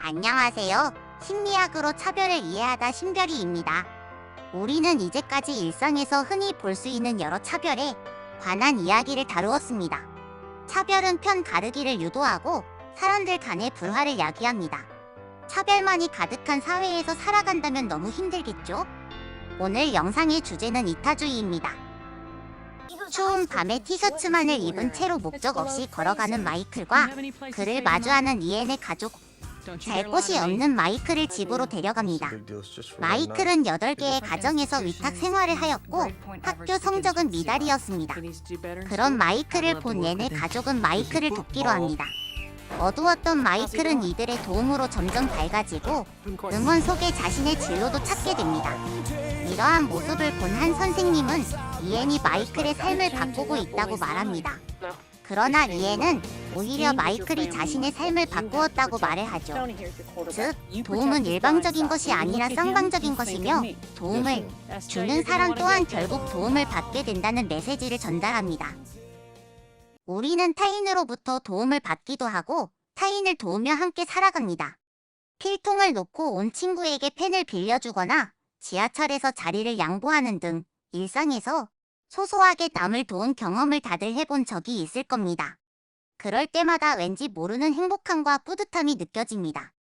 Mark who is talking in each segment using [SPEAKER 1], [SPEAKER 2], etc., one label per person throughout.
[SPEAKER 1] 안녕하세요. 심리학으로 차별을 이해하다 신별이입니다. 우리는 이제까지 일상에서 흔히 볼 수 있는 여러 차별에 관한 이야기를 다루었습니다. 차별은 편 가르기를 유도하고 사람들 간의 불화를 야기합니다. 차별만이 가득한 사회에서 살아간다면 너무 힘들겠죠? 오늘 영상의 주제는 이타주의입니다. 추운 밤에 티셔츠만을 입은 채로 목적 없이 걸어가는 마이클과 그를 마주하는 이엔의 가족. 잘 곳이 없는 마이클을 집으로 데려갑니다. 마이클은 8개의 가정에서 위탁 생활을 하였고 학교 성적은 미달이었습니다. 그런 마이클을 본 옌의 가족은 마이클을 돕기로 합니다. 어두웠던 마이클은 이들의 도움으로 점점 밝아지고 응원 속에 자신의 진로도 찾게 됩니다. 이러한 모습을 본 한 선생님은 이엔이 마이클의 삶을 바꾸고 있다고 말합니다. 그러나 이엔은 오히려 마이클이 자신의 삶을 바꾸었다고 말을 하죠. 즉, 도움은 일방적인 것이 아니라 쌍방적인 것이며 도움을 주는 사람 또한 결국 도움을 받게 된다는 메시지를 전달합니다. 우리는 타인으로부터 도움을 받기도 하고 타인을 도우며 함께 살아갑니다. 필통을 놓고 온 친구에게 펜을 빌려주거나 지하철에서 자리를 양보하는 등 일상에서 소소하게 남을 도운 경험을 다들 해본 적이 있을 겁니다. 그럴 때마다 왠지 모르는 행복함과 뿌듯함이 느껴집니다.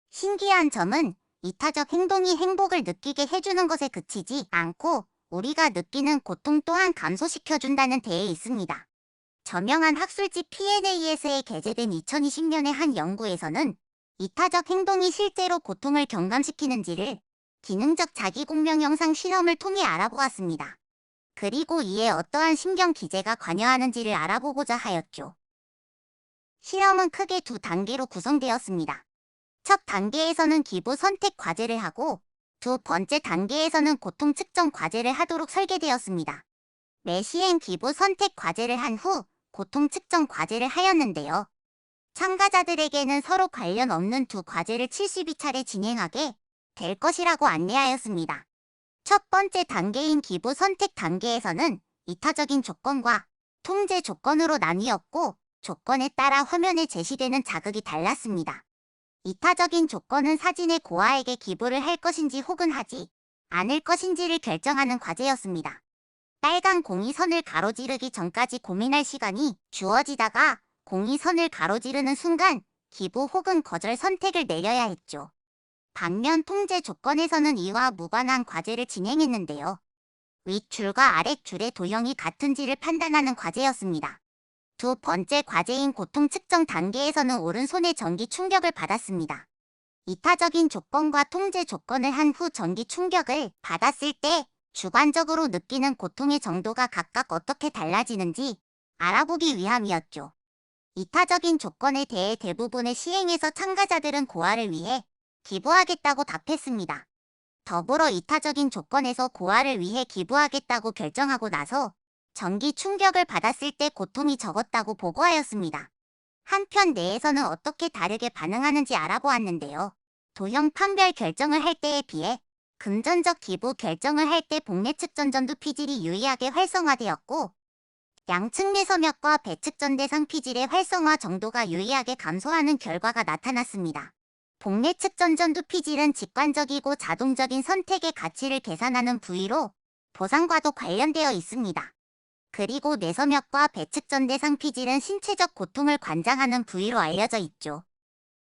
[SPEAKER 1] 신기한 점은 이타적 행동이 행복을 느끼게 해주는 것에 그치지 않고 우리가 느끼는 고통 또한 감소시켜준다는 데에 있습니다. 저명한 학술지 PNAS에 게재된 2020년의 한 연구에서는 이타적 행동이 실제로 고통을 경감시키는지를 기능적 자기공명 영상 실험을 통해 알아보았습니다. 그리고 이에 어떠한 신경 기제가 관여하는지를 알아보고자 하였죠. 실험은 크게 두 단계로 구성되었습니다. 첫 단계에서는 기부 선택 과제를 하고 두 번째 단계에서는 고통 측정 과제를 하도록 설계되었습니다. 매 시행 기부 선택 과제를 한 후 고통 측정 과제를 하였는데요. 참가자들에게는 서로 관련 없는 두 과제를 72차례 진행하게 될 것이라고 안내하였습니다. 첫 번째 단계인 기부 선택 단계에서는 이타적인 조건과 통제 조건으로 나뉘었고 조건에 따라 화면에 제시되는 자극이 달랐습니다. 이타적인 조건은 사진의 고아에게 기부를 할 것인지 혹은 하지 않을 것인지를 결정하는 과제였습니다. 빨간 공이 선을 가로지르기 전까지 고민할 시간이 주어지다가 공이 선을 가로지르는 순간 기부 혹은 거절 선택을 내려야 했죠. 반면 통제 조건에서는 이와 무관한 과제를 진행했는데요. 윗줄과 아랫줄의 도형이 같은지를 판단하는 과제였습니다. 두 번째 과제인 고통 측정 단계에서는 오른손에 전기 충격을 받았습니다. 이타적인 조건과 통제 조건을 한 후 전기 충격을 받았을 때 주관적으로 느끼는 고통의 정도가 각각 어떻게 달라지는지 알아보기 위함이었죠. 이타적인 조건에 대해 대부분의 시행에서 참가자들은 고아를 위해 기부하겠다고 답했습니다. 더불어 이타적인 조건에서 고아를 위해 기부하겠다고 결정하고 나서 전기 충격을 받았을 때 고통이 적었다고 보고하였습니다. 한편 내에서는 어떻게 다르게 반응하는지 알아보았는데요. 도형 판별 결정을 할 때에 비해 금전적 기부 결정을 할 때 복내 측전 전두 피질이 유의하게 활성화되었고 양측 내섬역과 배측전 대상 피질의 활성화 정도가 유의하게 감소하는 결과가 나타났습니다. 복내 측전 전두 피질은 직관적이고 자동적인 선택의 가치를 계산하는 부위로 보상과도 관련되어 있습니다. 그리고 내섬역과 배측전 대상 피질은 신체적 고통을 관장하는 부위로 알려져 있죠.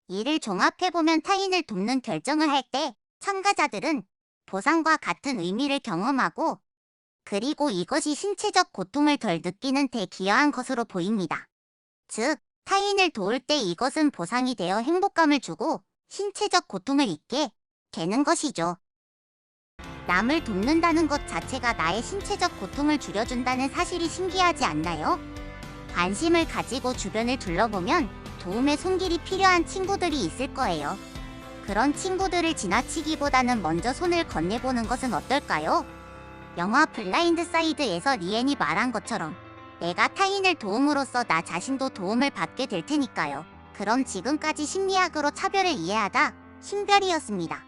[SPEAKER 1] 이를 종합해보면 타인을 돕는 결정을 할 때 참가자들은 보상과 같은 의미를 경험하고 그리고 이것이 신체적 고통을 덜 느끼는 데 기여한 것으로 보입니다. 즉, 타인을 도울 때 이것은 보상이 되어 행복감을 주고 신체적 고통을 잊게 되는 것이죠. 남을 돕는다는 것 자체가 나의 신체적 고통을 줄여준다는 사실이 신기하지 않나요? 관심을 가지고 주변을 둘러보면 도움의 손길이 필요한 친구들이 있을 거예요. 그런 친구들을 지나치기보다는 먼저 손을 건네보는 것은 어떨까요? 영화 블라인드 사이드에서 리엔이 말한 것처럼 내가 타인을 도움으로써 나 자신도 도움을 받게 될 테니까요. 그럼 지금까지 심리학으로 차별을 이해하다 신별이었습니다.